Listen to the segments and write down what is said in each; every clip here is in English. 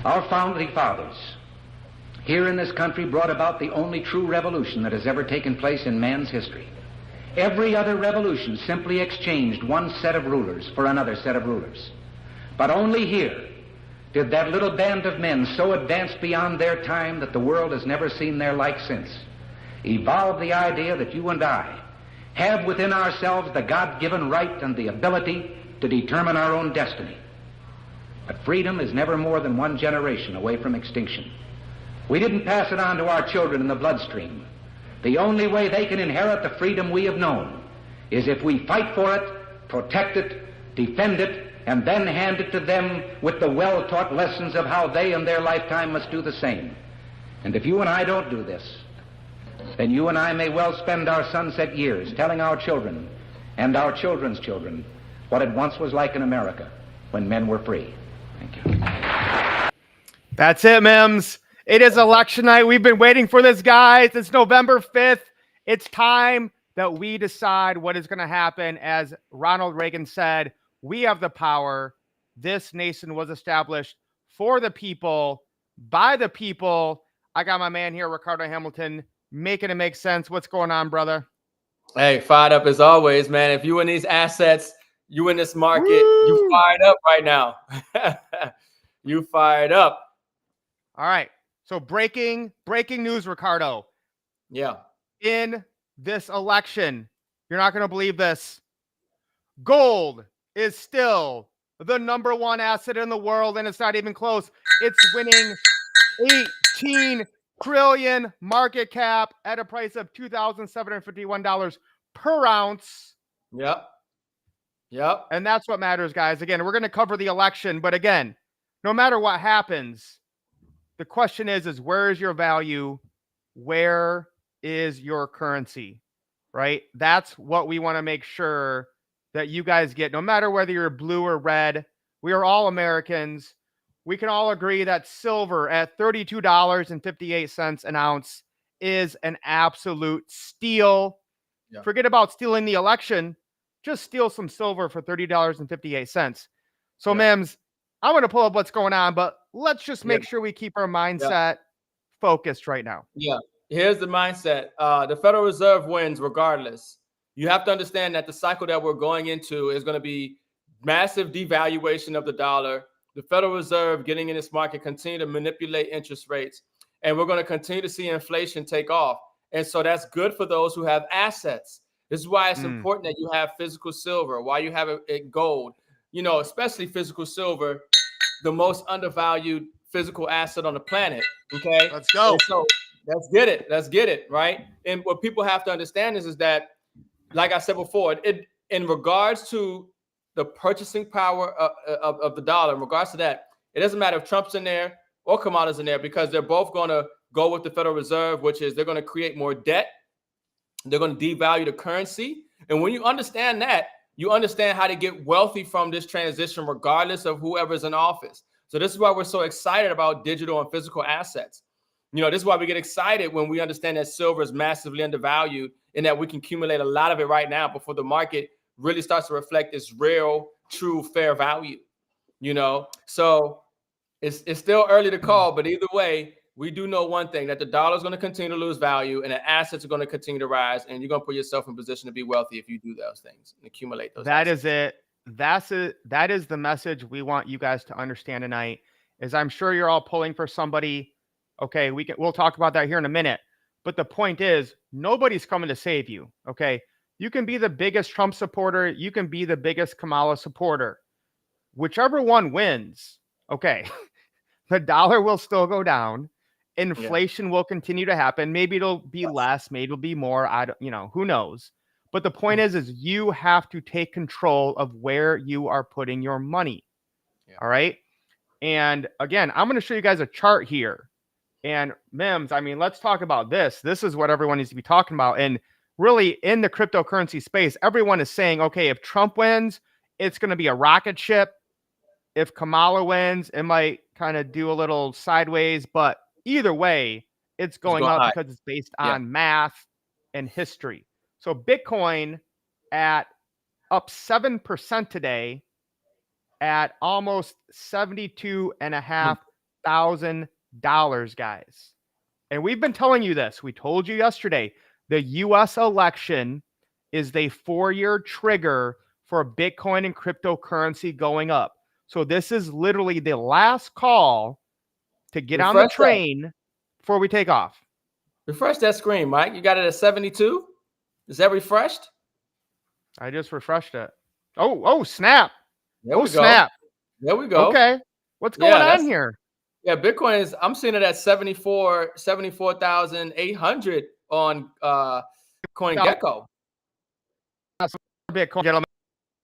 Our founding fathers here in this country brought about the only true revolution that has ever taken place in man's history. Every other revolution simply exchanged one set of rulers for another set of rulers. But only here did that little band of men so advanced beyond their time that the world has never seen their like since evolve the idea that you and I have within ourselves the God-given right and the ability to determine our own destiny. But freedom is never more than one generation away from extinction. We didn't pass it on to our children in the bloodstream. The only way they can inherit the freedom we have known is if we fight for it, protect it, defend it, and then hand it to them with the well-taught lessons of how they in their lifetime must do the same. And if you and I don't do this, then you and I may well spend our sunset years telling our children and our children's children what it once was like in America when men were free. Thank you. That's it, M.I.M.S. It is election night. We've been waiting for this, guys. It's November 5th. It's time that we decide what is going to happen. As Ronald Reagan said, we have the power. This nation was established for the people, by the people. I got my man here, Ricardo Hamilton, making it make sense. What's going on, brother? Hey, fired up as always, man. If you in these assets, you in this market, Woo! you fired up right now. You fired up. All right. So breaking news, Ricardo. Yeah. In this election, you're not going to believe this. Gold is still the #1 asset in the world, and it's not even close. It's winning 18 trillion market cap at a price of $2,751 per ounce. Yep. Yep. And that's what matters, guys. Again, we're going to cover the election, but again, no matter what happens, the question is where is your value? Where is your currency? Right? That's what we want to make sure that you guys get, no matter whether you're blue or red. We are all Americans. We can all agree that silver at $32.58 an ounce is an absolute steal. Yeah. Forget about stealing the election. Just steal some silver for $30.58. So, yeah. M.I.M.S, I'm going to pull up what's going on, but let's just make sure we keep our mindset focused right now. Yeah. Here's the mindset. The Federal Reserve wins regardless. You have to understand that the cycle that we're going into is going to be massive devaluation of the dollar. The Federal Reserve getting in this market, continue to manipulate interest rates, and we're going to continue to see inflation take off. And so that's good for those who have assets. This is why it's important that you have physical silver, why you have it gold, you know, especially physical silver, the most undervalued physical asset on the planet. Okay, let's go. And so let's get it. Let's get it. Right. And what people have to understand is that, like I said before, in regards to the purchasing power of the dollar, in regards to that, it doesn't matter if Trump's in there or Kamala's in there, because they're both going to go with the Federal Reserve, which is they're going to create more debt. They're going to devalue the currency. And when you understand that, you understand how to get wealthy from this transition, regardless of whoever's in office. So this is why we're so excited about digital and physical assets. You know, this is why we get excited when we understand that silver is massively undervalued and that we can accumulate a lot of it right now before the market really starts to reflect its real, true, fair value. You know, so it's still early to call, but either way, we do know one thing, that the dollar is going to continue to lose value and the assets are going to continue to rise, and you're going to put yourself in position to be wealthy if you do those things and accumulate those assets. Is it. That's it. That is the message we want you guys to understand tonight, is I'm sure you're all pulling for somebody. Okay, we'll talk about that here in a minute. But the point is, nobody's coming to save you. Okay, you can be the biggest Trump supporter. You can be the biggest Kamala supporter. Whichever one wins, okay, the dollar will still go down. Inflation will continue to happen. Maybe it'll be less. Maybe it'll be more. Who knows? But the point is you have to take control of where you are putting your money. Yeah. All right. And again, I'm going to show you guys a chart here. And M.I.M.S, I mean, let's talk about this. This is what everyone needs to be talking about. And really, in the cryptocurrency space, everyone is saying, okay, if Trump wins, it's going to be a rocket ship. If Kamala wins, it might kind of do a little sideways. But either way, it's going up because it's based on math and history. So Bitcoin at up 7% today at almost $72.5 $64,000, guys. And we've been telling you this. We told you yesterday, the U.S. election is the 4-year trigger for Bitcoin and cryptocurrency going up. So this is literally the last call to get on the train before we take off. Refresh that screen, Mike. You got it at 72? Is that refreshed? I just refreshed it. Oh, snap. There we go. Snap. There we go. Okay. What's going on here? Yeah, Bitcoin is, I'm seeing it at 74,800 on CoinGecko. Bitcoin, gentlemen.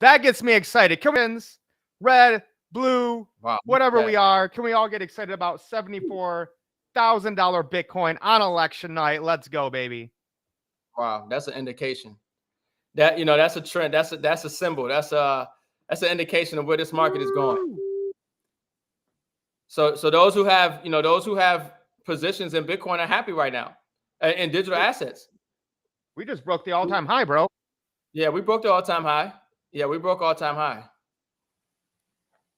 That gets me excited. Coins, red, blue, whatever we are. Can we all get excited about $74,000 Bitcoin on election night? Let's go, baby. Wow, that's an indication. That, you know, that's a trend. That's a symbol. That's an indication of where this market is going. So those who have, you know, those who have positions in Bitcoin are happy right now, in digital assets. We just broke the all-time high, bro. Yeah, we broke the all-time high. Yeah, we broke all-time high.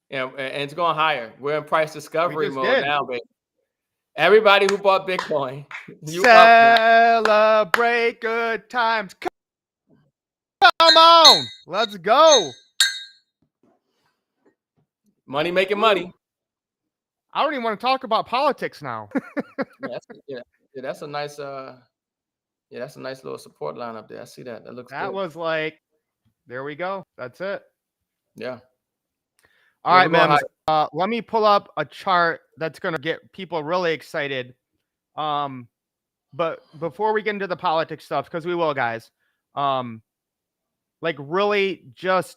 Yeah, and it's going higher. We're in price discovery mode now, baby. Everybody who bought Bitcoin, celebrate good times. Come on, let's go. Money making money. I don't even want to talk about politics now. That's a nice that's a nice little support line up there. I see that. That looks that good. Was like, there we go. That's it. Yeah. All right, M.I.M.S. Let me pull up a chart that's going to get people really excited. But before we get into the politics stuff, because we will, guys, like really just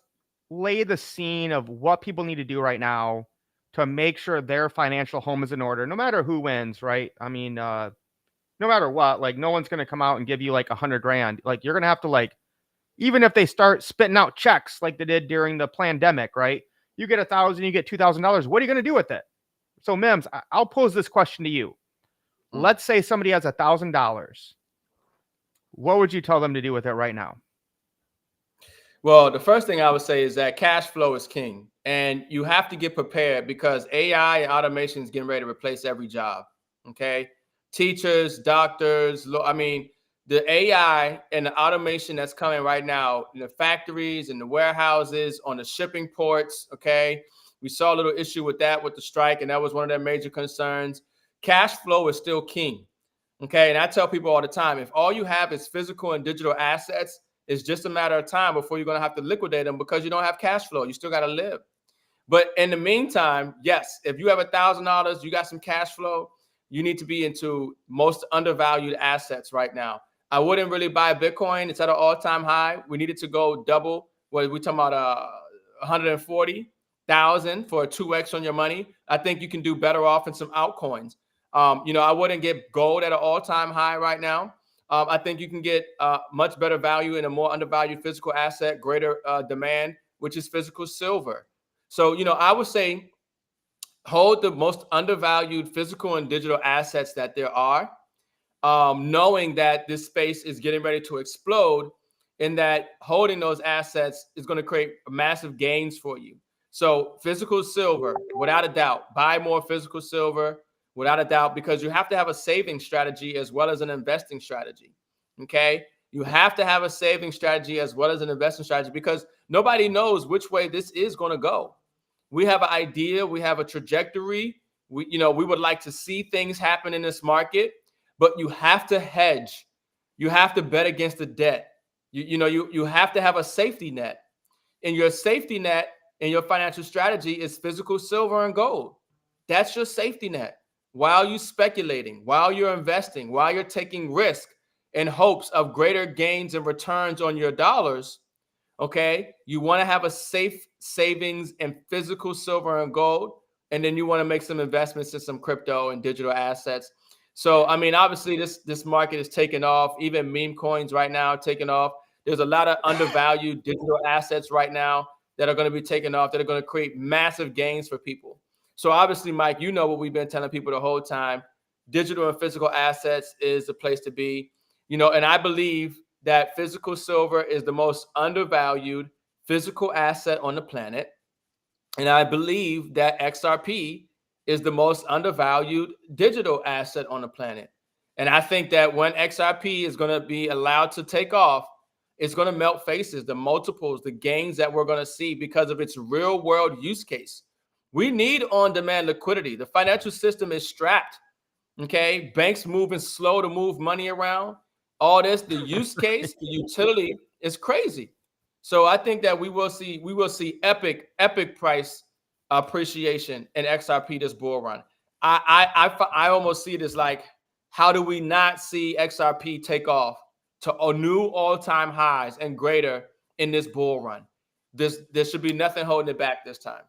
lay the scene of what people need to do right now to make sure their financial home is in order, no matter who wins, right? I mean, no matter what, like no one's going to come out and give you like $100,000. Like you're going to have to, like, even if they start spitting out checks like they did during the pandemic, right? You get $1,000, you get $2,000. What are you going to do with it? So M.I.M.S, I'll pose this question to you. Let's say somebody has $1,000. What would you tell them to do with it right now? Well, the first thing I would say is that cash flow is king, and you have to get prepared because AI and automation is getting ready to replace every job. Okay. Teachers, doctors, I mean, the AI and the automation that's coming right now in the factories and the warehouses, on the shipping ports. Okay. We saw a little issue with that with the strike, and that was one of their major concerns. Cash flow is still king. Okay. And I tell people all the time, if all you have is physical and digital assets, it's just a matter of time before you're going to have to liquidate them because you don't have cash flow. You still got to live. But in the meantime, yes, if you have $1,000, you got some cash flow, you need to be into most undervalued assets right now. I wouldn't really buy Bitcoin. It's at an all-time high. We needed to go double. What we're talking about, 140,000 for a 2x on your money. I think you can do better off in some altcoins. You know, I wouldn't get gold at an all-time high right now. I think you can get much better value in a more undervalued physical asset, greater demand, which is physical silver. So, you know, I would say hold the most undervalued physical and digital assets that there are, knowing that this space is getting ready to explode, and that holding those assets is going to create massive gains for you. So physical silver, without a doubt, buy more physical silver. Without a doubt, because you have to have a saving strategy as well as an investing strategy. Okay. You have to have a saving strategy as well as an investing strategy because nobody knows which way this is going to go. We have an idea. We have a trajectory. We would like to see things happen in this market, but you have to hedge. You have to bet against the debt. You have to have a safety net, and your safety net in your financial strategy is physical silver and gold. That's your safety net. While you're speculating, while you're investing, while you're taking risk in hopes of greater gains and returns on your dollars, okay, you want to have a safe savings in physical silver and gold, and then you want to make some investments in some crypto and digital assets. So, I mean, obviously, this market is taking off. Even meme coins right now are taking off. There's a lot of undervalued digital assets right now that are going to be taking off, that are going to create massive gains for people. So obviously, Mike, you know what we've been telling people the whole time. Digital and physical assets is the place to be. You know, and I believe that physical silver is the most undervalued physical asset on the planet. And I believe that XRP is the most undervalued digital asset on the planet. And I think that when XRP is going to be allowed to take off, it's going to melt faces, the multiples, the gains that we're going to see because of its real world use case. We need on-demand liquidity. The financial system is strapped. Okay, banks moving slow to move money around. All this, the use case, the utility is crazy. So I think that we will see epic price appreciation in XRP this bull run. I almost see it as like, how do we not see XRP take off to a new all-time highs and greater in this bull run? There should be nothing holding it back this time.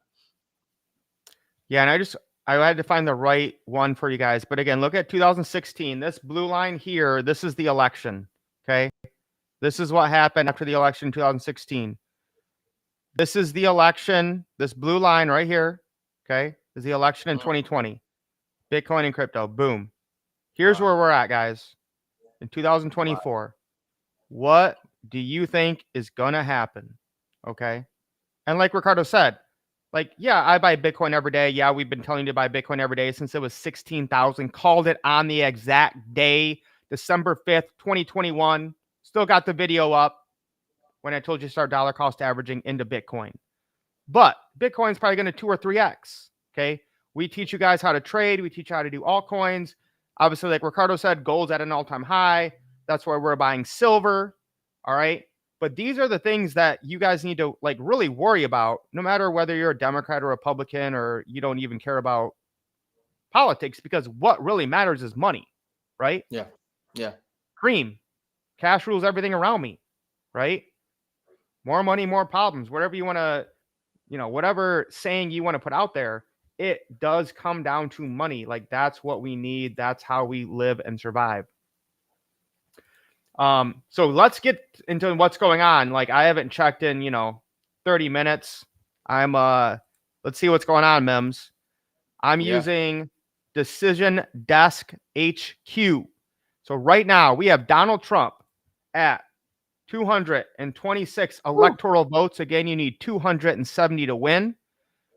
Yeah, and I had to find the right one for you guys. But again, look at 2016. This blue line here, this is the election. Okay. This is what happened after the election in 2016. This is the election. This blue line right here, okay, is the election in 2020. Bitcoin and crypto. Boom. Here's where we're at, guys. In 2024. What do you think is going to happen? Okay. And like Ricardo said, like, yeah, I buy Bitcoin every day. Yeah, we've been telling you to buy Bitcoin every day since it was 16,000. Called it on the exact day, December 5th, 2021. Still got the video up when I told you to start dollar cost averaging into Bitcoin. But Bitcoin's probably going to 2 or 3x. Okay. We teach you guys how to trade. We teach you how to do altcoins. Obviously, like Ricardo said, gold's at an all-time high. That's why we're buying silver. All right. But these are the things that you guys need to like really worry about, no matter whether you're a Democrat or Republican or you don't even care about politics, because what really matters is money, right? Yeah. Yeah. Cream. Cash rules everything around me, right? More money, more problems. Whatever you want to, whatever saying you want to put out there, it does come down to money. Like that's what we need. That's how we live and survive. So let's get into what's going on. Like I haven't checked in, 30 minutes. Let's see what's going on, M.I.M.S. I'm using Decision Desk HQ. So right now we have Donald Trump at 226 electoral votes. Again, you need 270 to win.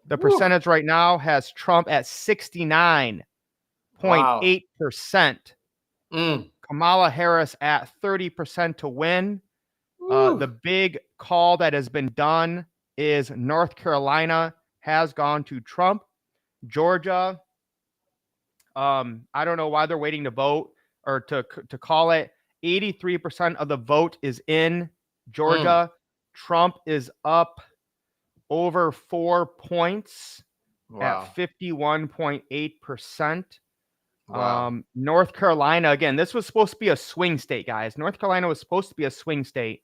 The percentage right now has Trump at 69.8%. Kamala Harris at 30% to win. The big call that has been done is North Carolina has gone to Trump. Georgia, I don't know why they're waiting to vote or to call it. 83% of the vote is in Georgia. Trump is up over 4 points at 51.8%. North Carolina, again, this was supposed to be a swing state, guys. North Carolina was supposed to be a swing state.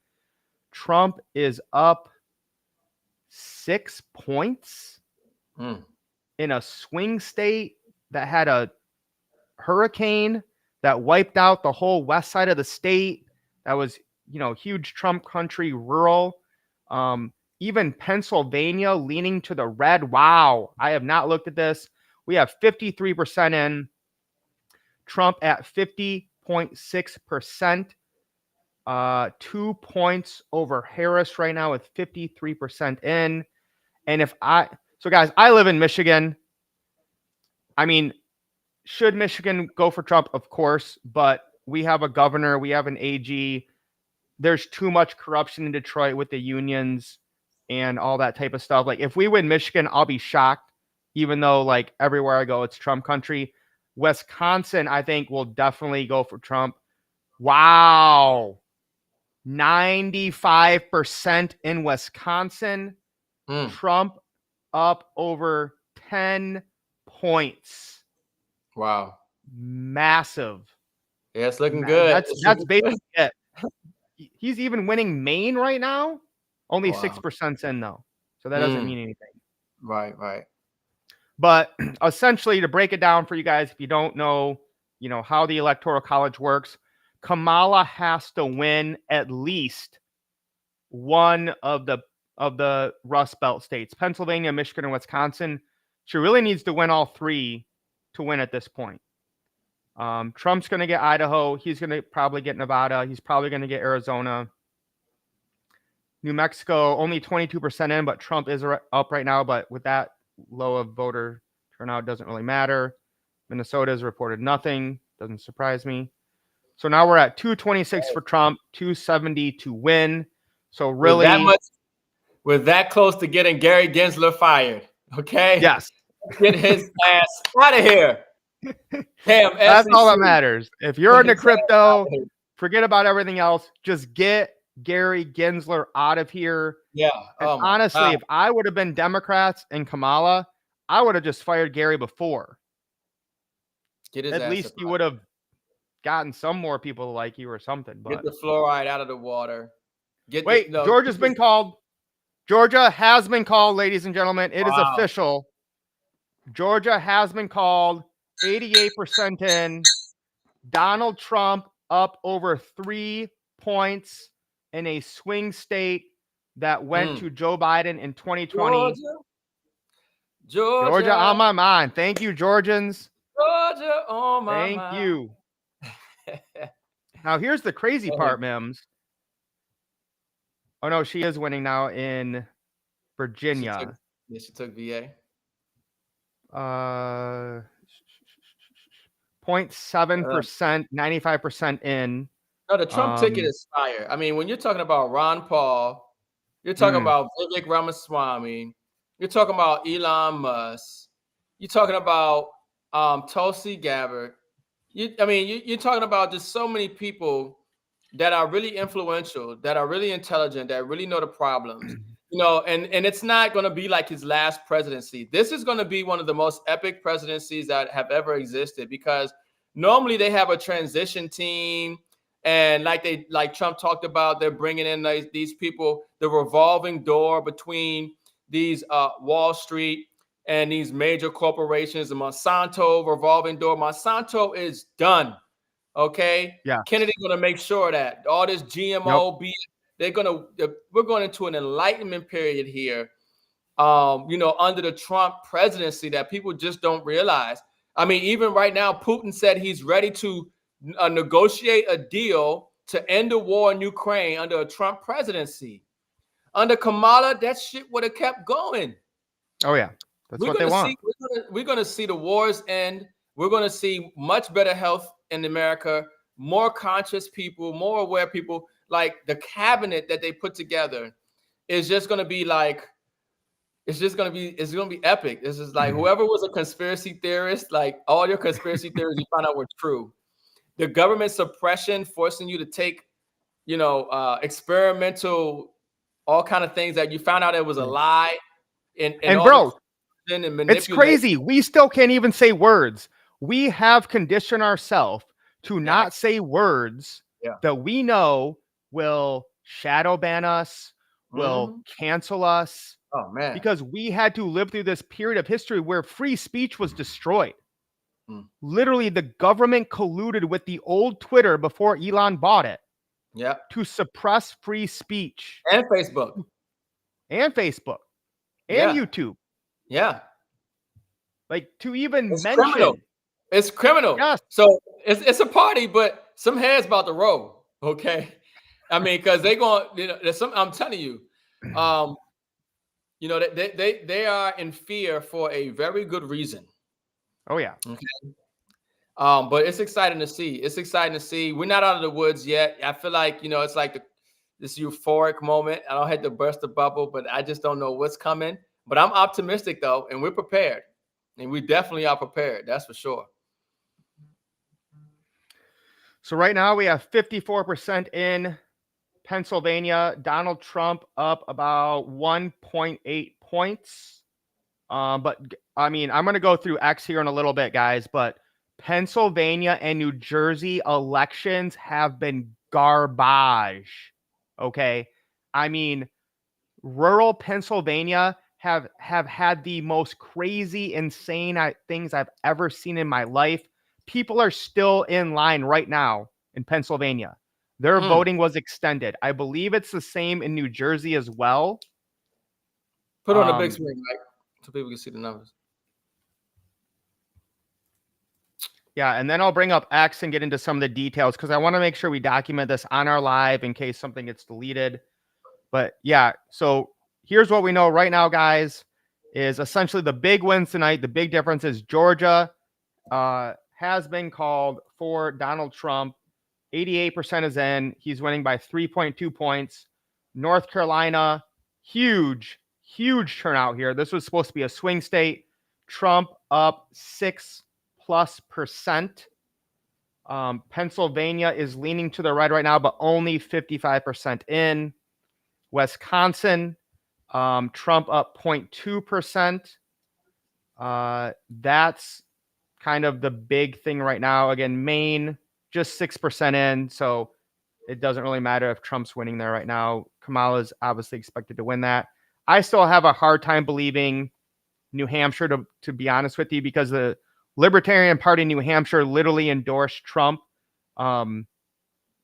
Trump is up 6 points in a swing state that had a hurricane that wiped out the whole west side of the state. That was, huge Trump country, rural. Even Pennsylvania leaning to the red. Wow. I have not looked at this. We have 53% in. Trump at 50.6%. 2 points over Harris right now with 53% in. And so guys, I live in Michigan. I mean, should Michigan go for Trump? Of course, but we have a governor, we have an AG. There's too much corruption in Detroit with the unions and all that type of stuff. Like if we win Michigan, I'll be shocked, even though like everywhere I go, it's Trump country. Wisconsin, I think, will definitely go for Trump. Wow. 95% in Wisconsin. Trump up over 10 points. Wow. Massive. Yeah, it's looking good. That's basically it. He's even winning Maine right now. Only 6% in, though. So that doesn't mean anything. Right. But essentially, to break it down for you guys, if you don't know, how the Electoral College works, Kamala has to win at least one of the Rust Belt states, Pennsylvania, Michigan, and Wisconsin. She really needs to win all three to win at this point. Trump's going to get Idaho. He's going to probably get Nevada. He's probably going to get Arizona. New Mexico, only 22% in, but Trump is up right now. But with that low of voter Turnout doesn't really matter. Minnesota has reported nothing. Doesn't surprise me. So now we're at 226 for Trump, 270 to win. So really, we're that close to getting Gary Gensler fired. Okay. Yes. Get his ass out of here. Damn, that's all that SEC. matters. If you're into crypto, forget about everything else. Just get Gary Gensler out of here. Yeah. And honestly, if I would have been Democrats and Kamala, I would have just fired Gary before. At least you would have gotten some more people to like you or something. But get the fluoride out of the water. Georgia's been called. Georgia has been called, ladies and gentlemen. It is official. Georgia has been called. 88% in. Donald Trump up over 3 points in a swing state that went to Joe Biden in 2020. Georgia on my mind. Thank you, Georgians. Georgia on my mind. Thank you. Now, here's the crazy part, M.I.M.S. Oh, no, she is winning now in Virginia. She took VA. 0.7%, 95% in. No, the Trump ticket is fire. I mean, when you're talking about Ron Paul, you're talking about Vivek Ramaswamy, you're talking about Elon Musk, you're talking about Tulsi Gabbard. You're talking about just so many people that are really influential, that are really intelligent, that really know the problems. And it's not going to be like his last presidency. This is going to be one of the most epic presidencies that have ever existed, because normally they have a transition team, and like Trump talked about, they're bringing in these people, the revolving door between these Wall Street and these major corporations, the Monsanto revolving door. Monsanto is done. Okay. Yeah. Kennedy's going to make sure that all this GMO we're going into an enlightenment period here, under the Trump presidency that people just don't realize. I mean, even right now, Putin said he's ready to negotiate a deal to end the war in Ukraine under a Trump presidency. Under Kamala, that shit would have kept going. Oh, yeah. That's what they want. We're going to see the wars end. We're going to see much better health in America, more conscious people, more aware people. Like, the cabinet that they put together is just going to be like, it's going to be epic. This is like, whoever was a conspiracy theorist, like all your conspiracy theories you found out were true. The government suppression, forcing you to take, experimental, all kind of things that you found out it was a lie. And bro, it's crazy. We still can't even say words. We have conditioned ourselves to not say words that we know will shadow ban us, will cancel us. Oh, man. Because we had to live through this period of history where free speech was destroyed. Literally, the government colluded with the old Twitter before Elon bought it. Yeah. To suppress free speech. And Facebook. And YouTube. Yeah. Like, to even mention. Criminal. It's criminal. Yes. So it's a party, but some heads about to roll. Okay. I mean, because they're going, there's some, I'm telling you, they are in fear for a very good reason. Oh, yeah. Okay. But it's exciting to see. It's exciting to see. We're not out of the woods yet. I feel like, it's like this euphoric moment. I don't have to burst the bubble, but I just don't know what's coming. But I'm optimistic, though, and we're prepared. And we definitely are prepared. That's for sure. So right now we have 54% in Pennsylvania. Donald Trump up about 1.8 points. But I mean, I'm going to go through X here in a little bit, guys, but Pennsylvania and New Jersey elections have been garbage. Okay. I mean, rural Pennsylvania have had the most crazy, insane things I've ever seen in my life. People are still in line right now in Pennsylvania. Their voting was extended. I believe it's the same in New Jersey as well. Put on the big screen, right? So people can see the numbers. Yeah, and then I'll bring up X and get into some of the details because I want to make sure we document this on our live in case something gets deleted. But yeah, so here's what we know right now, guys, is essentially the big wins tonight. The big difference is Georgia has been called for Donald Trump. 88% is in. He's winning by 3.2 points. North Carolina, huge turnout here. This was supposed to be a swing state. Trump up 6+%. Pennsylvania is leaning to the right now, but only 55% in. Wisconsin, Trump up 0.2%. That's kind of the big thing right now. Again, Maine just 6% in, so it doesn't really matter if Trump's winning there right now. Kamala's obviously expected to win that. I still have a hard time believing New Hampshire, to be honest with you, because the Libertarian Party in New Hampshire literally endorsed Trump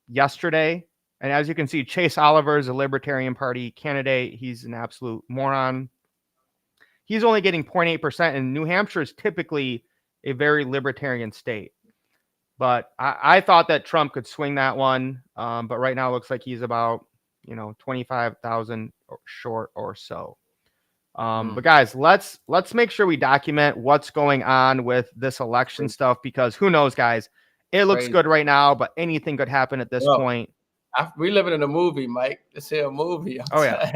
yesterday. And as you can see, Chase Oliver is a Libertarian Party candidate. He's an absolute moron. He's only getting 0.8%, and New Hampshire is typically a very libertarian state. But I thought that Trump could swing that one. But right now it looks like he's about, 25,000 short or so. But guys, let's make sure we document what's going on with this election stuff, because who knows, guys, it looks good right now, but anything could happen at this point. We living in a movie, Mike. Let's hear a movie. Yeah.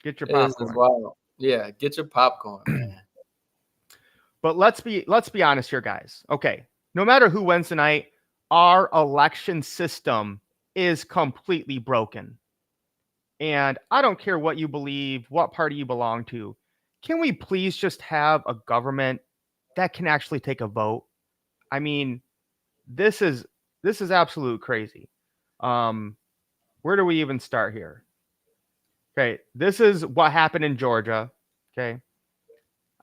Get your popcorn. Yeah, get your popcorn, man. But let's be honest here, guys. Okay. No matter who wins tonight, our election system is completely broken. And I don't care what you believe, what party you belong to. Can we please just have a government that can actually take a vote? I mean, this is absolute crazy. Where do we even start here? Okay, this is what happened in Georgia. Okay.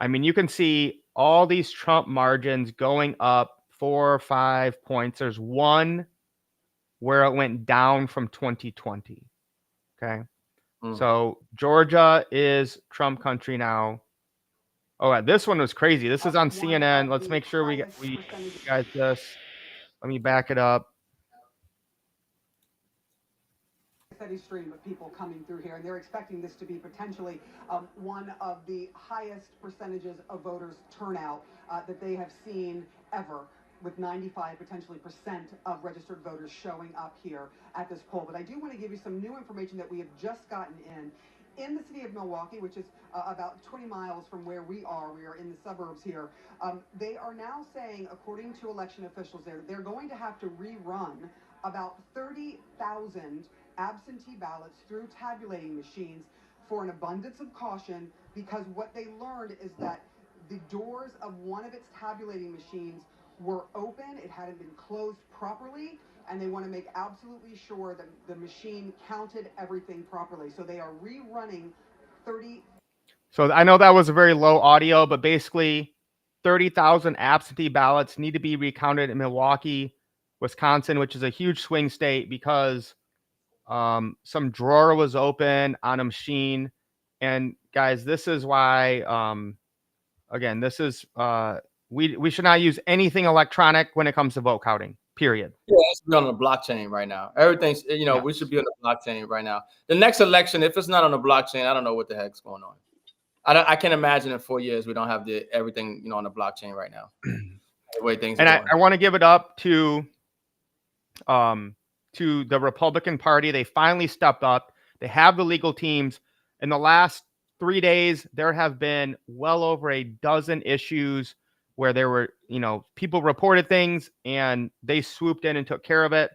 I mean, you can see all these Trump margins going up 4 or 5 points. There's one where it went down from 2020. Okay. So Georgia is Trump country now. Oh, this one was crazy. This is on CNN. Let's make sure we guys this. Let me back it up. Steady stream of people coming through here, and they're expecting this to be potentially one of the highest percentages of voters turnout that they have seen ever, with 95 potentially % of registered voters showing up here at this poll. But I do want to give you some new information that we have just gotten in the city of Milwaukee, which is about 20 miles from where we are. We are in the suburbs here. They are now saying, according to election officials there, they're going to have to rerun about 30,000 absentee ballots through tabulating machines for an abundance of caution, because what they learned is that the doors of one of its tabulating machines were open. It hadn't been closed properly, and they want to make absolutely sure that the machine counted everything properly. So they are rerunning 30. So I know that was a very low audio, but basically 30,000 absentee ballots need to be recounted in Milwaukee, Wisconsin, which is a huge swing state, because some drawer was open on a machine. And guys, this is why, again, this is, we should not use anything electronic when it comes to vote counting, period. Yeah, it's on the blockchain right now. Everything's, we should be on the blockchain right now. The next election, if it's not on the blockchain, I don't know what the heck's going on. I can't imagine in 4 years we don't have everything, on the blockchain right now. The way things are going. I want to give it up to the Republican Party. They finally stepped up. They have the legal teams. In the last 3 days, there have been well over a dozen issues where there were, people reported things and they swooped in and took care of it.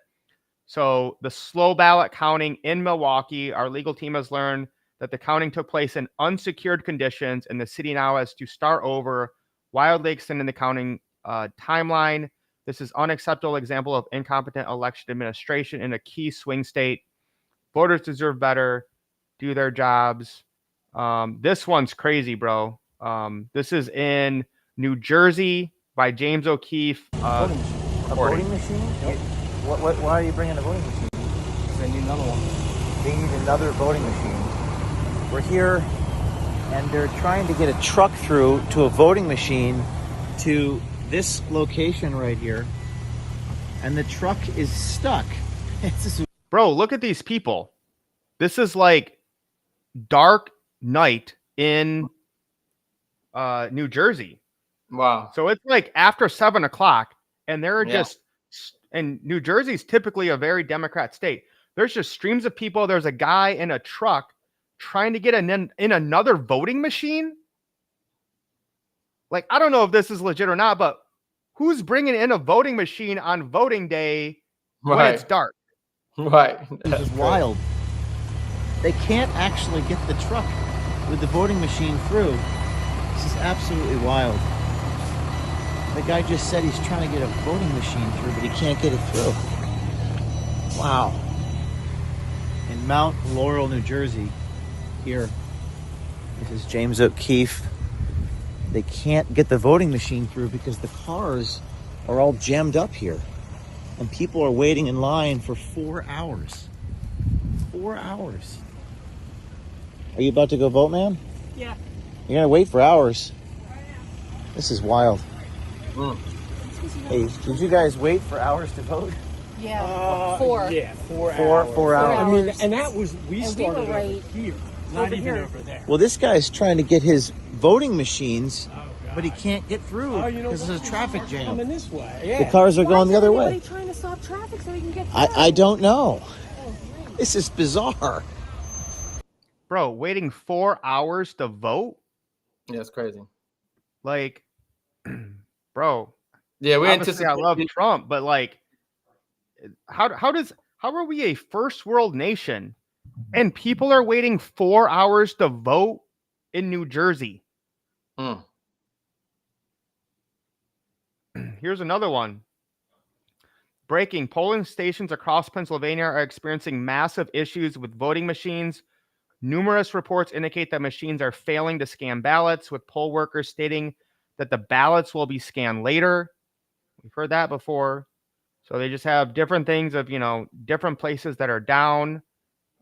So the slow ballot counting in Milwaukee, our legal team has learned that the counting took place in unsecured conditions, and the city now has to start over, wildly extending the counting timeline. This is unacceptable example of incompetent election administration in a key swing state. Voters deserve better. Do their jobs. This one's crazy, bro. This is in New Jersey by James O'Keefe. A voting machine? Yep. Why are you bringing a voting machine? They need another one. They need another voting machine. We're here, and they're trying to get a truck through to a voting machine to this location right here, and the truck is stuck. Bro, look at these people. This is like dark night in New Jersey. Wow. So it's like after 7 o'clock, and there are Yeah. just, and New Jersey's typically a very Democrat state. There's just streams of people. There's a guy in a truck trying to get in another voting machine. Like, I don't know if this is legit or not, but who's bringing in a voting machine on voting day when it's Right. dark? Right. This That's is crazy. wild. They can't actually get the truck with the voting machine through. This is absolutely wild. The guy just said he's trying to get a voting machine through, but he can't get it through. Wow. In Mount Laurel, New Jersey, here, this is James O'Keefe. They can't get the voting machine through because the cars are all jammed up here. And people are waiting in line for 4 hours. 4 hours. Are you about to go vote, man? Yeah. You're gonna wait for hours. This is wild. Mm. Hey, did you guys wait for hours to vote? Yeah, 4. Yeah, 4 4 hours. 4 hours. I mean, and that was, we And we started were over right here, not over even here. over there. Well, this guy's trying to get his voting machines, Oh, God. but he can't get through Oh, you know because there's a traffic Coming jam. this way. The Yeah. cars are Why going is the other everybody way. trying to stop traffic so we can get through? I don't know. This is bizarre. Bro, waiting 4 hours to vote? Yeah, it's crazy. Like, bro, Yeah, we obviously I love anticipate. Trump, but like, how are we a first world nation and people are waiting 4 hours to vote in New Jersey? Mm. Here's another one. Breaking: polling stations across Pennsylvania are experiencing massive issues with voting machines. Numerous reports indicate that machines are failing to scan ballots, with poll workers stating that the ballots will be scanned later. We've heard that before. So they just have different things of, different places that are down.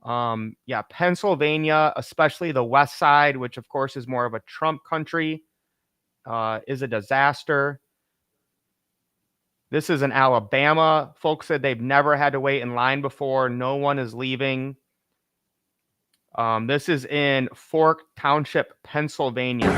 Yeah, Pennsylvania, especially the west side, which of course is more of a Trump country, is a disaster. This is in Alabama. Folks said they've never had to wait in line before. No one is leaving. This is in Fork Township, Pennsylvania.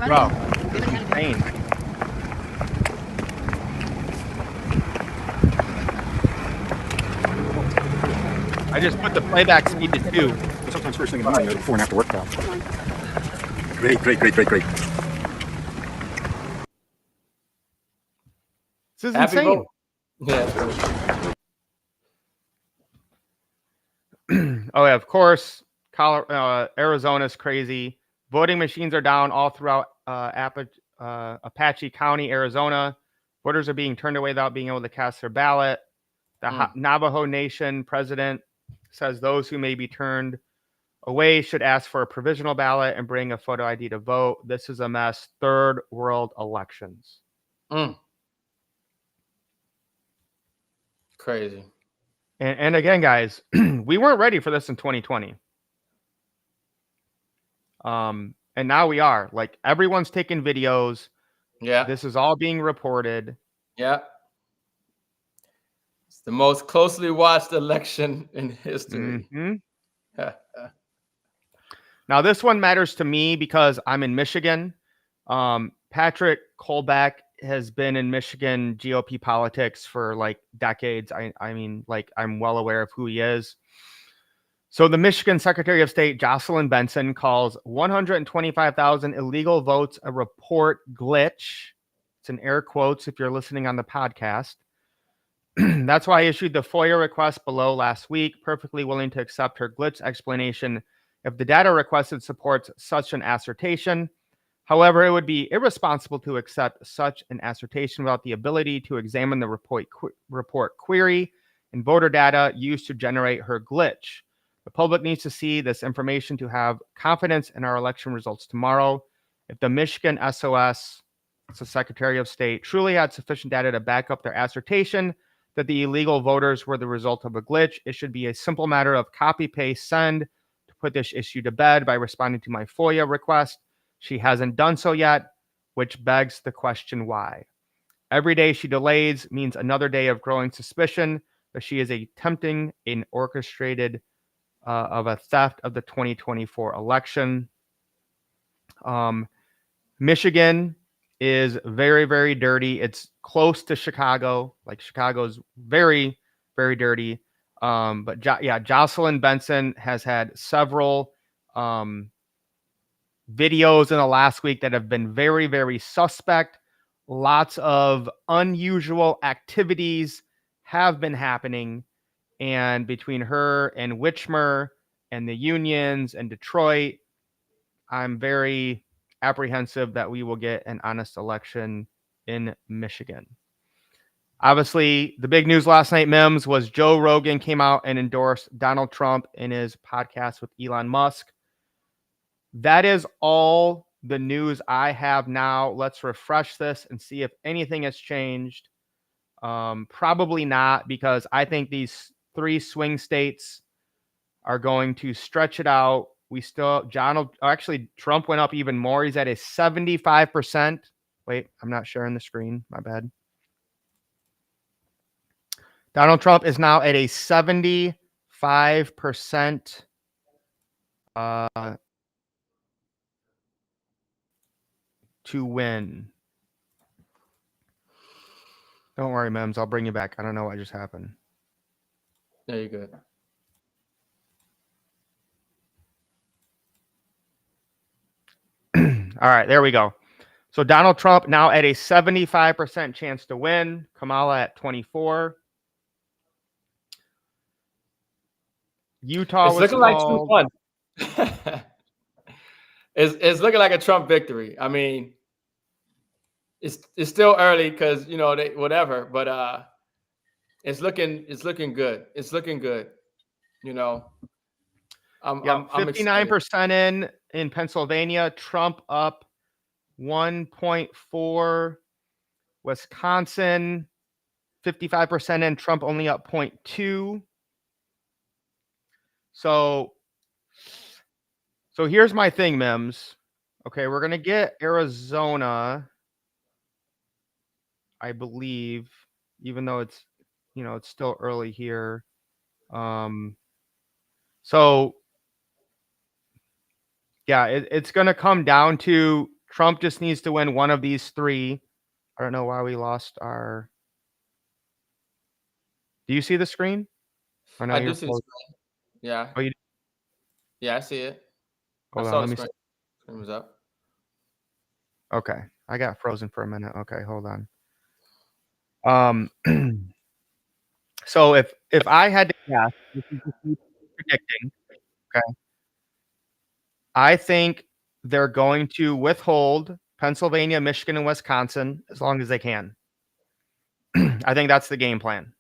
Bro, it's insane. I just put the playback speed to 2. Sometimes first thing in the morning, before and after work now. Great. This is Happy insane. vote. Yeah, it's crazy. Oh, yeah, of course. Arizona's crazy. Voting machines are down all throughout Apache County, Arizona. Voters are being turned away without being able to cast their ballot. The Navajo Nation president says those who may be turned away should ask for a provisional ballot and bring a photo ID to vote. This is a mess. Third world elections. Mm. Crazy. And again, guys, we weren't ready for this in 2020. And now we are. Like, everyone's taking videos. Yeah. This is all being reported. Yeah. It's the most closely watched election in history. Mm-hmm. Now, this one matters to me because I'm in Michigan. Patrick Colbeck has been in Michigan GOP politics for like decades. I mean, like, I'm well aware of who he is. So the Michigan Secretary of State, Jocelyn Benson, calls 125,000 illegal votes a report glitch. It's in air quotes if you're listening on the podcast. That's why I issued the FOIA request below last week, perfectly willing to accept her glitch explanation if the data requested supports such an assertion. However, it would be irresponsible to accept such an assertion without the ability to examine the report query and voter data used to generate her glitch. The public needs to see this information to have confidence in our election results tomorrow. If the Michigan SOS, it's the Secretary of State, truly had sufficient data to back up their assertion that the illegal voters were the result of a glitch, it should be a simple matter of copy, paste, send to put this issue to bed by responding to my FOIA request. She hasn't done so yet, which begs the question why. Every day she delays means another day of growing suspicion that she is attempting an orchestrated of a theft of the 2024 election. Michigan is very, very dirty. It's close to Chicago. Like Chicago's very, very dirty. But Jocelyn Benson has had several videos in the last week that have been very, very suspect. Lots of unusual activities have been happening. And between her and Witchmer and the unions and Detroit, I'm very apprehensive that we will get an honest election in Michigan. Obviously, the big news last night, M.I.M.S, was Joe Rogan came out and endorsed Donald Trump in his podcast with Elon Musk. That is all the news I have now. Let's refresh this and see if anything has changed. Probably not, because I think these 3 swing states are going to stretch it out. Trump went up even more. He's at a 75%. Wait, I'm not sharing the screen. My bad. Donald Trump is now at a 75% to win. Don't worry, M.I.M.S, I'll bring you back. I don't know what just happened. No, you're good. All right, there we go. So Donald Trump now at a 75% chance to win. Kamala at 24%. Utah it's was looking called. like 2-1. It's looking like a Trump victory. I mean, it's still early because they whatever, but it's looking good. It's looking good. I'm 59% in Pennsylvania. Trump up 1.4. Wisconsin 55% in. Trump only up 0.2. So here's my thing, M.I.M.S. Okay, we're gonna get Arizona, I believe, even though it's it's still early here. So yeah, it's gonna come down to Trump just needs to win one of these 3. I don't know why we lost our. Do you see the screen? Or no, I do see the screen. Yeah. Oh, you. Yeah, I see it. Hold I on, saw let the me. screen. Screen was up. Okay, I got frozen for a minute. Okay, hold on. So if I had to guess, this is just me predicting. Okay, I think they're going to withhold Pennsylvania, Michigan, and Wisconsin as long as they can. I think that's the game plan.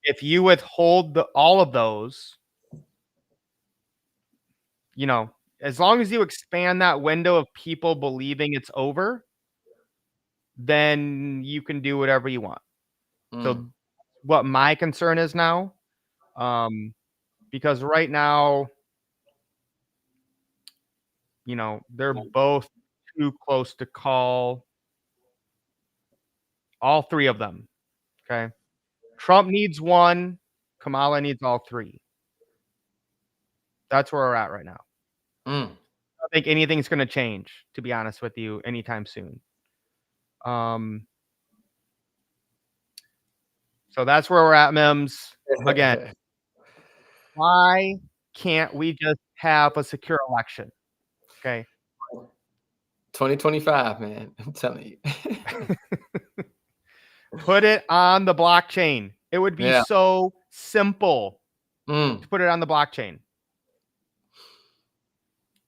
If you withhold all of those, as long as you expand that window of people believing it's over, then you can do whatever you want. So what my concern is now, because right now, they're both too close to call. All 3 of them. Okay. Trump needs 1. Kamala needs all 3. That's where we're at right now. I don't think anything's going to change, to be honest with you, anytime soon. So that's where we're at, M.I.M.S. Again, why can't we just have a secure election? Okay. 2025, man. I'm telling you. Put it on the blockchain. It would be so simple to put it on the blockchain.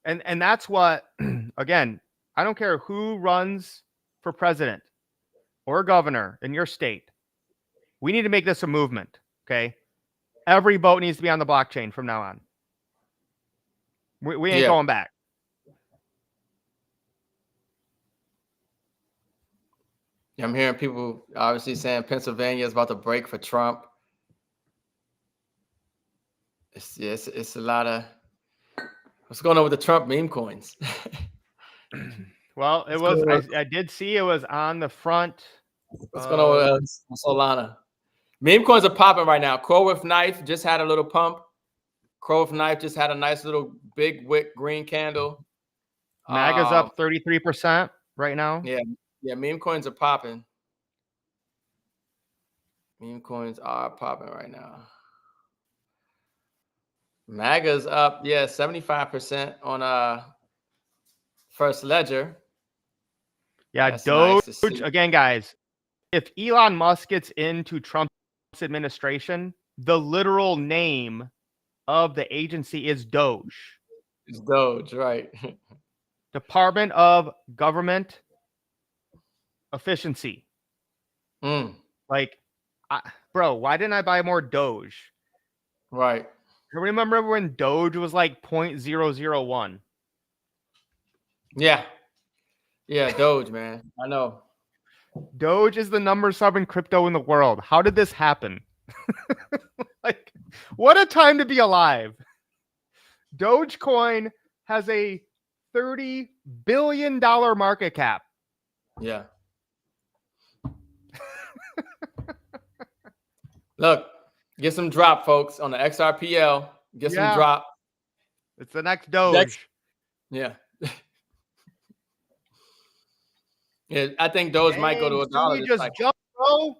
And that's what, again, I don't care who runs for president or governor in your state. We need to make this a movement, okay? Every vote needs to be on the blockchain from now on. We ain't going back. I'm hearing people obviously saying Pennsylvania is about to break for Trump. It's a lot of what's going on with the Trump meme coins. Well, it was. I did see it was on the front. What's going on with Solana? Meme coins are popping right now. Crow with Knife just had a little pump. Crow with Knife just had a nice little big wick green candle. MAGA's up 33% right now. Yeah, meme coins are popping. Meme coins are popping right now. MAGA's up, 75% on First Ledger. Yeah, That's Doge. nice Again, guys, if Elon Musk gets into Trump's administration, the literal name of the agency is Doge. It's Doge, right? Department of Government Efficiency. Like, bro, why didn't I buy more Doge? Right. I remember when Doge was like 0.001. Yeah, Doge, man. I know. Doge is the number 7 crypto in the world. How did this happen? Like, what a time to be alive. Dogecoin has a $30 billion market cap. Yeah. Look, get some drop, folks, on the XRPL. Get some drop. It's the next Doge. Yeah. Yeah, I think Doge might go to $1. Suey just jumped, bro.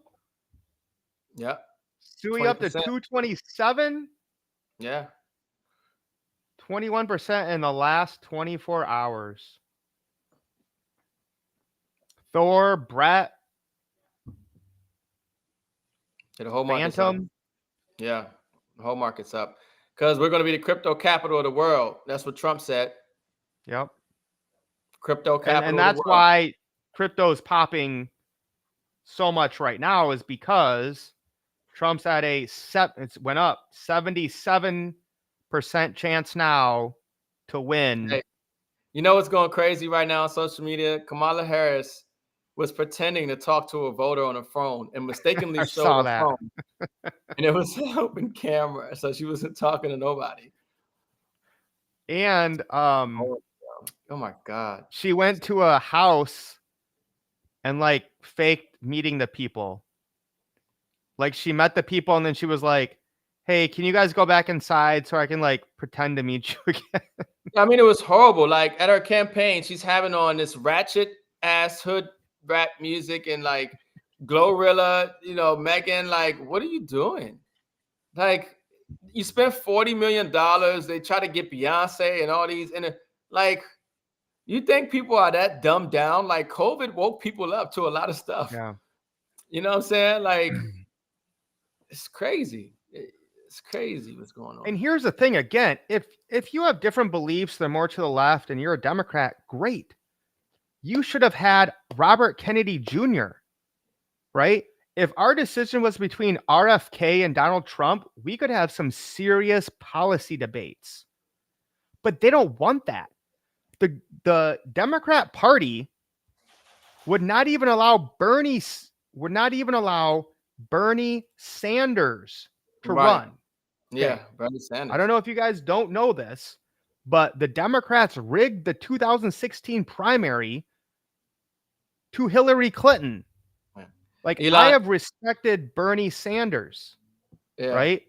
Yeah. Suey up to 227. Yeah. 21% in the last 24 hours. Thor, Brett, the whole market's Phantom. up. Yeah, the whole market's up because we're going to be the crypto capital of the world. That's what Trump said. Yep. Crypto capital, and that's why crypto is popping so much right now, is because Trump's at it went up 77% chance now to win. Hey, you know what's going crazy right now on social media? Kamala Harris was pretending to talk to a voter on a phone and mistakenly showed her phone. And it was an open camera, so she wasn't talking to nobody. And oh my God. She went to a house and like faked meeting the people. Like, she met the people and then she was like, "Hey, can you guys go back inside so I can like pretend to meet you again?" I mean, it was horrible. Like, at her campaign, she's having on this ratchet ass hood rap music and like Glorilla, Megan, like, what are you doing? Like, you spent $40 million. They try to get Beyonce and all these, and like, you think people are that dumbed down? Like, COVID woke people up to a lot of stuff. Yeah. You know what I'm saying? Like, it's crazy. It's crazy what's going on. And here's the thing again, if you have different beliefs, they're more to the left and you're a Democrat, great. You should have had Robert Kennedy Jr., right? If our decision was between RFK and Donald Trump, we could have some serious policy debates. But they don't want that. The Democrat Party would not even allow Bernie Sanders to run. Yeah, Bernie Sanders. I don't know if you guys don't know this, but the Democrats rigged the 2016 primary to Hillary Clinton. Like, I have respected Bernie Sanders, right?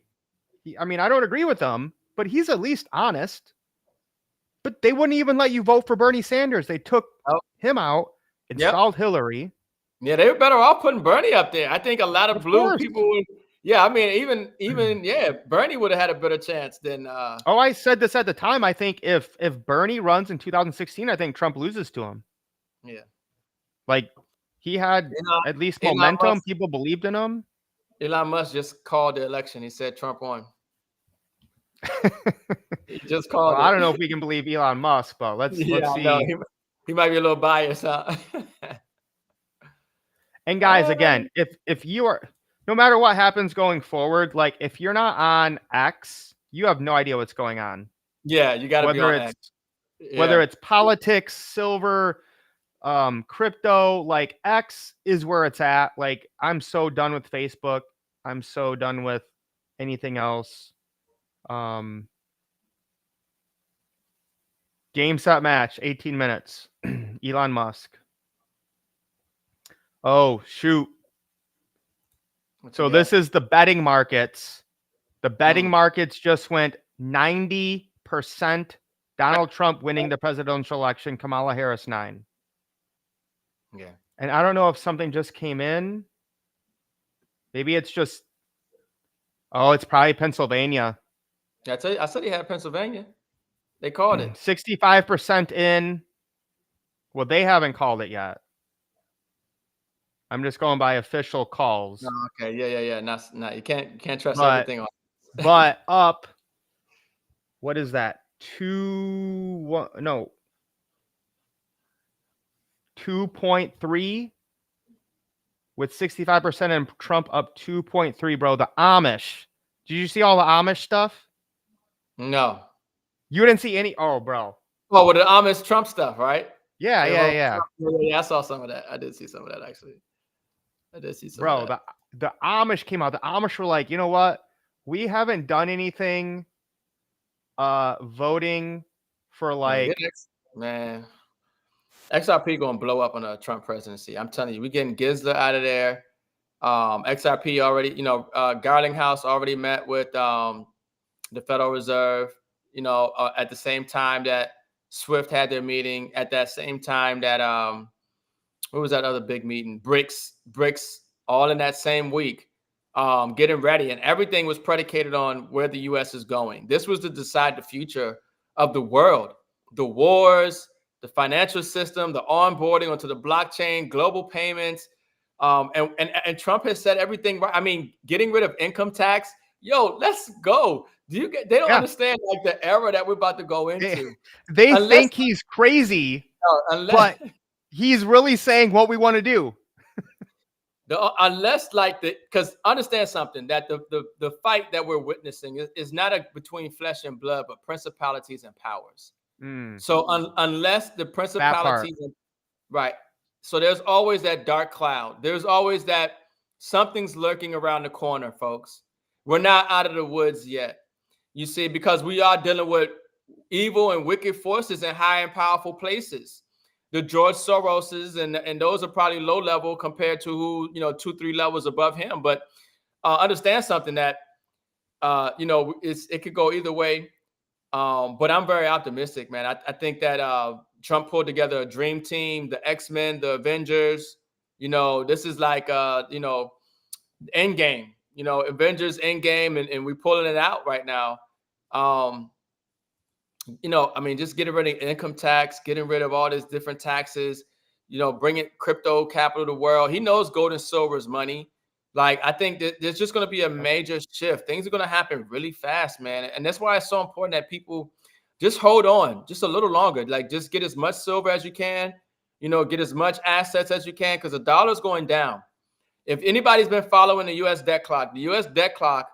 I mean, I don't agree with him, but he's at least honest. But they wouldn't even let you vote for Bernie Sanders. They took him out, installed Hillary. Yeah, they were better off putting Bernie up there. I think a lot of blue people would. Yeah, I mean, even Bernie would have had a better chance than. I said this at the time. I think if Bernie runs in 2016, I think Trump loses to him. Yeah, like he had at least momentum. People believed in him. Elon Musk just called the election. He said Trump won. He just called. I don't know if we can believe Elon Musk, but let's see. No, he might be a little biased, huh? And guys, again, if you are, no matter what happens going forward, like if you're not on X, you have no idea what's going on. Yeah, you got to be Whether on it's X. whether Yeah. it's politics, silver, crypto, like X is where it's at. Like I'm so done with Facebook. I'm so done with anything else. Game set match, 18 minutes. Elon Musk. Oh, shoot. What you So got? this is the betting markets. The betting Mm. markets just went 90% Donald Trump winning the presidential election, Kamala Harris 9. Yeah. And I don't know if something just came in. Maybe it's just, oh, it's probably Pennsylvania. I tell you, I said he had Pennsylvania. They called it. 65% in. Well, they haven't called it yet. I'm just going by official calls. No, okay. Yeah. Not you can't trust But everything on. but up, what is that? 2.3 with 65% and Trump up 2.3, bro. The Amish. Did you see all the Amish stuff? No. You didn't see any? Oh, bro. Well, with the Amish Trump stuff, right? Yeah, They yeah, vote yeah. for Trump. Yeah, I saw some of that. I did see some of that actually. I did see some of Bro, that. the Amish came out. The Amish were like, you know what? We haven't done anything voting for like Man, XRP gonna blow up on a Trump presidency. I'm telling you, we're getting Gizler out of there. XRP already, Garlinghouse already met with the Federal Reserve. At the same time that Swift had their meeting, at that same time that what was that other big meeting? BRICS, all in that same week, getting ready, and everything was predicated on where the U.S. is going. This was to decide the future of the world, the wars, the financial system, the onboarding onto the blockchain, global payments, and Trump has said everything right. I mean, getting rid of income tax. Yo, let's go. They don't Yeah. understand like the era that we're about to go into. They Unless- think he's crazy, but he's really saying what we want to do. Because understand something, that the fight that we're witnessing is not between flesh and blood, but principalities and powers. So unless the principalities, right? So there's always that dark cloud. There's always that something's lurking around the corner, folks. We're not out of the woods yet. You see, because we are dealing with evil and wicked forces in high and powerful places. The George Soroses and those are probably low level compared to who, 2-3 levels above him. But understand something that it could go either way. But I'm very optimistic, man. I think that Trump pulled together a dream team, the X-Men, the Avengers. This is like Endgame. Avengers Endgame, and we're pulling it out right now. Just getting rid of income tax, getting rid of all these different taxes, bringing crypto capital to the world. He knows gold and silver is money. Like, I think that there's just going to be a major shift. Things are going to happen really fast, man. And that's why it's so important that people just hold on just a little longer. Like, just get as much silver as you can, get as much assets as you can, because the dollar's going down. If anybody's been following the U.S. debt clock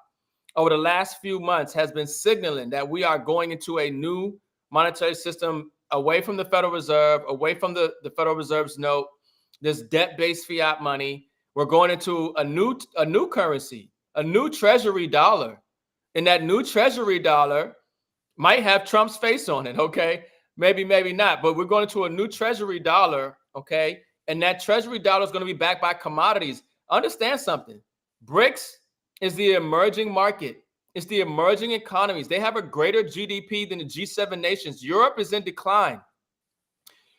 over the last few months has been signaling that we are going into a new monetary system, away from the Federal Reserve, away from the Federal Reserve's note, this debt-based fiat money. We're going into a new currency, a new treasury dollar. And that new treasury dollar might have Trump's face on it, okay? Maybe not, but we're going into a new treasury dollar, okay? And that treasury dollar is going to be backed by commodities. Understand something. BRICS is the emerging market. It's the emerging economies. They have a greater GDP than the G7 nations. Europe is in decline.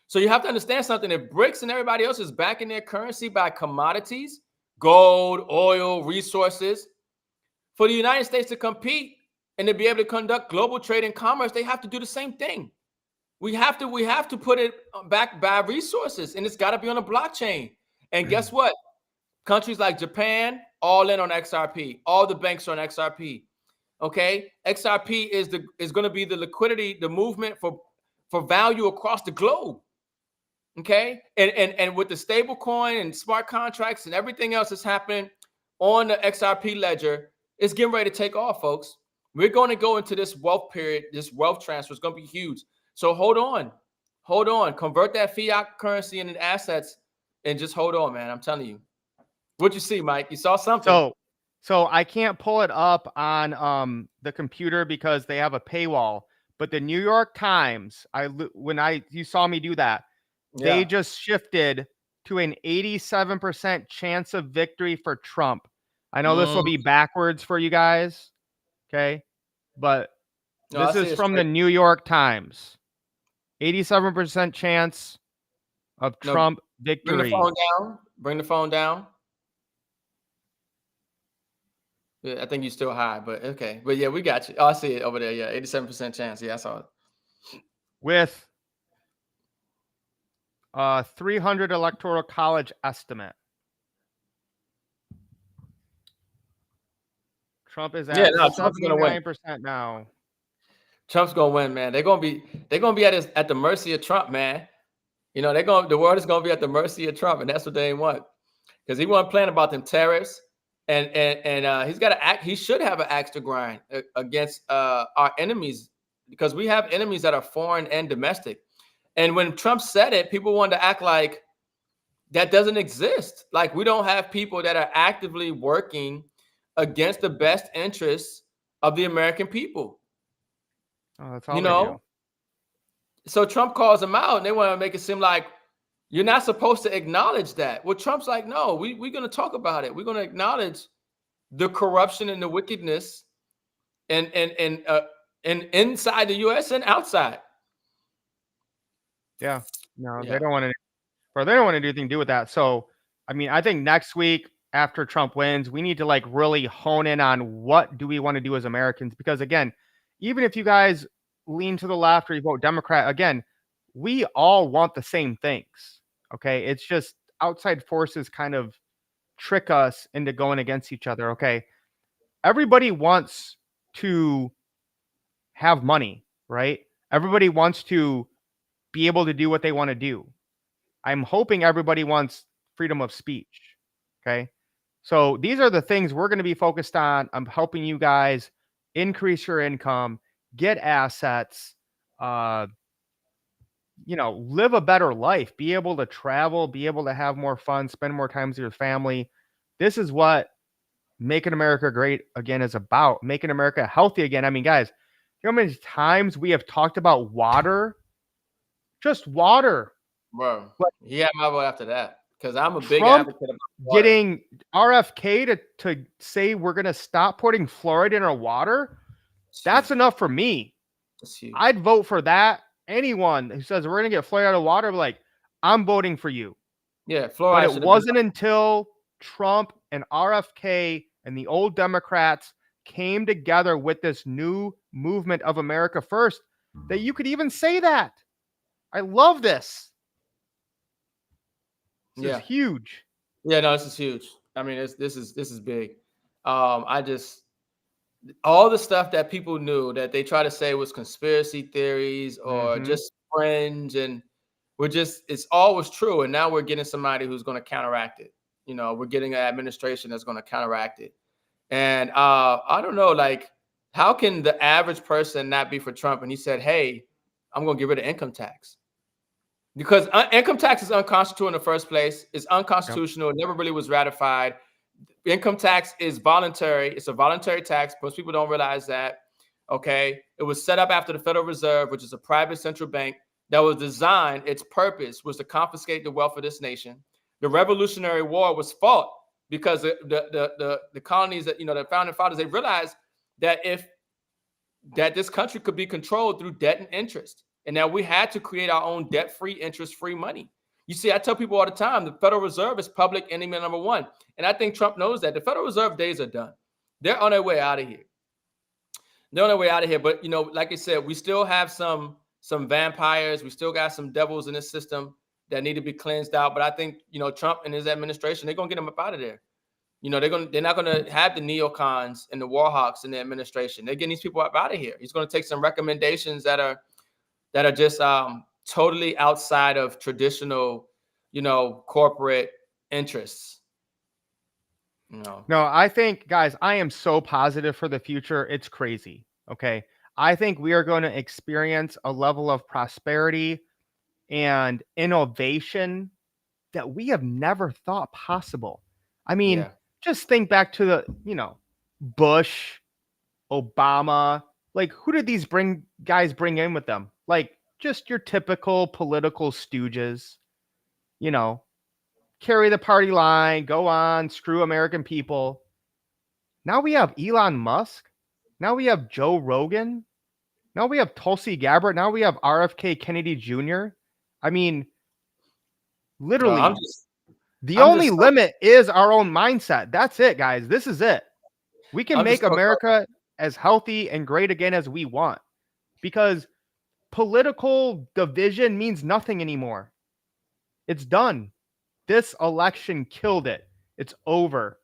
So you have to understand something. If BRICS and everybody else is backing their currency by commodities, gold, oil, resources, for the United States to compete and to be able to conduct global trade and commerce, they have to do the same thing. We have to put it back by resources, and it's got to be on a blockchain. And guess what? Countries like Japan, all in on XRP. All the banks are on XRP. Okay, XRP is going to be the liquidity, the movement for value across the globe. Okay, and with the stable coin and smart contracts and everything else that's happening, on the XRP ledger is getting ready to take off, folks. We're going to go into this wealth period. This wealth transfer is going to be huge. So hold on. Convert that fiat currency into assets and just hold on, man. I'm telling you. What'd you see, Mike? You saw something. So I can't pull it up on the computer because they have a paywall. But the New York Times, you saw me do that, they just shifted to an 87% chance of victory for Trump. I know this will be backwards for you guys, okay? But this is from the New York Times. 87% chance of Trump victory. Bring the phone down. Bring the phone down. Yeah, I think you're still high, but okay. But yeah, we got you. Oh, I see it over there. Yeah, 87% chance. Yeah, I saw it. With 300 electoral college estimate. Trump is at Trump's gonna win. 79% now. Trump's gonna win, man. They're gonna be at the mercy of Trump, man. You know, the world is gonna be at the mercy of Trump, and that's what they want. Because he wasn't playing about them tariffs. And he's got to act. He should have an axe to grind against our enemies, because we have enemies that are foreign and domestic. And when Trump said it, people wanted to act like that doesn't exist. Like we don't have people that are actively working against the best interests of the American people. Oh, that's all they do. So Trump calls them out, and they want to make it seem like you're not supposed to acknowledge that. Well, Trump's like, no, we're going to talk about it. We're going to acknowledge the corruption and the wickedness and inside the U.S. and outside. Yeah. No, they don't want to. Or they don't want to do anything to do with that. So, I mean, I think next week after Trump wins, we need to like really hone in on what do we want to do as Americans. Because again, even if you guys lean to the left or you vote Democrat, again, we all want the same things. Okay. It's just outside forces kind of trick us into going against each other. Okay. Everybody wants to have money, right? Everybody wants to be able to do what they want to do. I'm hoping everybody wants freedom of speech. Okay. So these are the things we're going to be focused on. I'm helping you guys increase your income, get assets, live a better life, be able to travel, be able to have more fun, spend more time with your family. This is what Making America Great Again is about, making America healthy again. I mean, guys, you know how many times we have talked about water? Just water. Bro, he had my vote after that, because I'm a big advocate of water. Getting RFK to say we're going to stop putting fluoride in our water, that's enough for me. I'd vote for that. Anyone who says we're going to get fluoride out of water, like, I'm voting for you. Yeah, fluoride. But it wasn't until Trump and RFK and the old Democrats came together with this new movement of America First that you could even say that. I love this. This is huge. Yeah, no, this is huge. I mean, this is big. All the stuff that people knew that they try to say was conspiracy theories or just fringe, and it's always true. And now we're getting somebody who's going to counteract it. You know, we're getting an administration that's going to counteract it. And I don't know, like, how can the average person not be for Trump? And he said, hey, I'm going to get rid of income tax. Because income tax is unconstitutional in the first place. It's unconstitutional. It never really was ratified. Income tax is voluntary. It's a voluntary tax. Most people don't realize that. Okay. It was set up after the Federal Reserve, which is a private central bank that was designed. Its purpose was to confiscate the wealth of this nation. The Revolutionary War was fought because the colonies that, the founding fathers, they realized that this country could be controlled through debt and interest. And now we had to create our own debt-free, interest-free money. You see, I tell people all the time, the Federal Reserve is public enemy number one. And I think Trump knows that. The Federal Reserve days are done. They're on their way out of here. But, like I said, we still have some vampires. We still got some devils in this system that need to be cleansed out. But I think, Trump and his administration, they're going to get them up out of there. They're not going to have the neocons and the warhawks in the administration. They're getting these people up out of here. He's going to take some recommendations that are just totally outside of traditional, corporate interests. No. No, I think, guys, I am so positive for the future. It's crazy. Okay. I think we are going to experience a level of prosperity and innovation that we have never thought possible. I mean, Yeah. just think back to the, Bush, Obama. Like, who did these guys bring in with them? Like, just your typical political stooges, you know, carry the party line, go on, screw American people. Now we have Elon Musk. Now we have Joe Rogan. Now we have Tulsi Gabbard. Now we have RFK Kennedy Jr. I mean, No, literally, the I'm only just so, limit is our own mindset. That's it, guys. This is it. We can I'm make just so, America as healthy and great again as we want because political division means nothing anymore. It's done. This election killed it. It's over.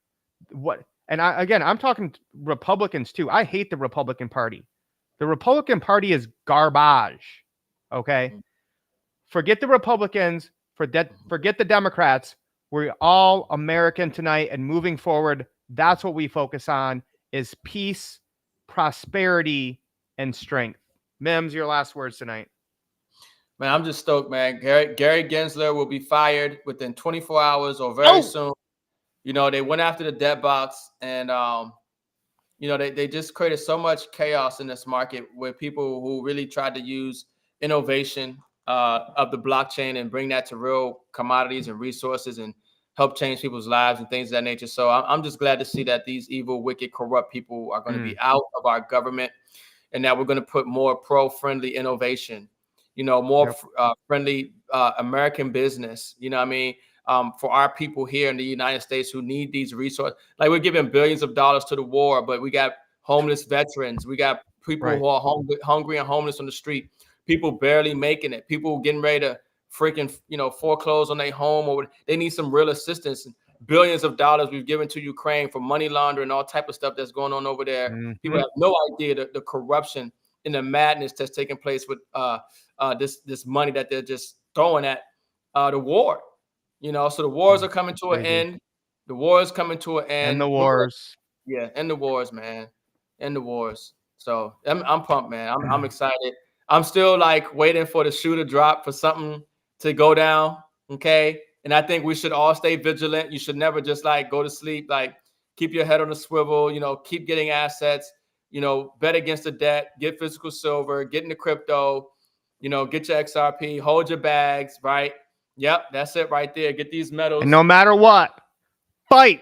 What? And I'm talking Republicans too. I hate the Republican Party. The Republican Party is garbage. Okay? Forget the Republicans, forget the Democrats. We're all American tonight and moving forward. That's what we focus on is peace, prosperity, and strength. Mims, your last words tonight. man, I'm just stoked, man. Gary Gensler will be fired within 24 hours or very soon. You know, they went after the debt box and they just created so much chaos in this market with people who really tried to use innovation of the blockchain and bring that to real commodities and resources and help change people's lives and things of that nature. So I'm just glad to see that these evil, wicked, corrupt people are going to be out of our government and that we're going to put more pro-friendly innovation, more friendly American business, what I mean, for our people here in the United States who need these resources. Like we're giving billions of dollars to the war, but we got homeless veterans. We got people who are hungry and homeless on the street, people barely making it, people getting ready to freaking, foreclose on their home or they need some real assistance. And billions of dollars we've given to Ukraine for money laundering, all type of stuff that's going on over there. Mm-hmm. People have no idea the corruption and the madness that's taking place with this money that they're just throwing at the war. So the wars are coming to an end. The war is coming to an end. And the wars. End the wars, man. End the wars. So I'm pumped, man. I'm excited. I'm still like waiting for the shoe to drop for something to go down. Okay. And I think we should all stay vigilant. You should never just like go to sleep. Like keep your head on a swivel, keep getting assets, bet against the debt, get physical silver, get into crypto, get your XRP, hold your bags, right? Yep, that's it right there. Get these metals. And no matter what, fight.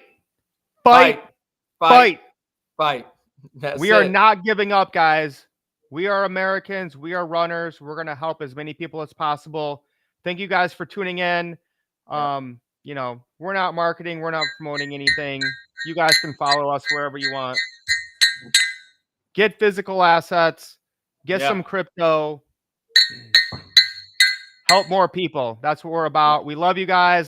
We are not giving up, guys. We are Americans. We are runners. We're going to help as many people as possible. Thank you guys for tuning in. We're not marketing. We're not promoting anything. You guys can follow us wherever you want. Get physical assets. Get some crypto. Help more people. That's what we're about. We love you guys.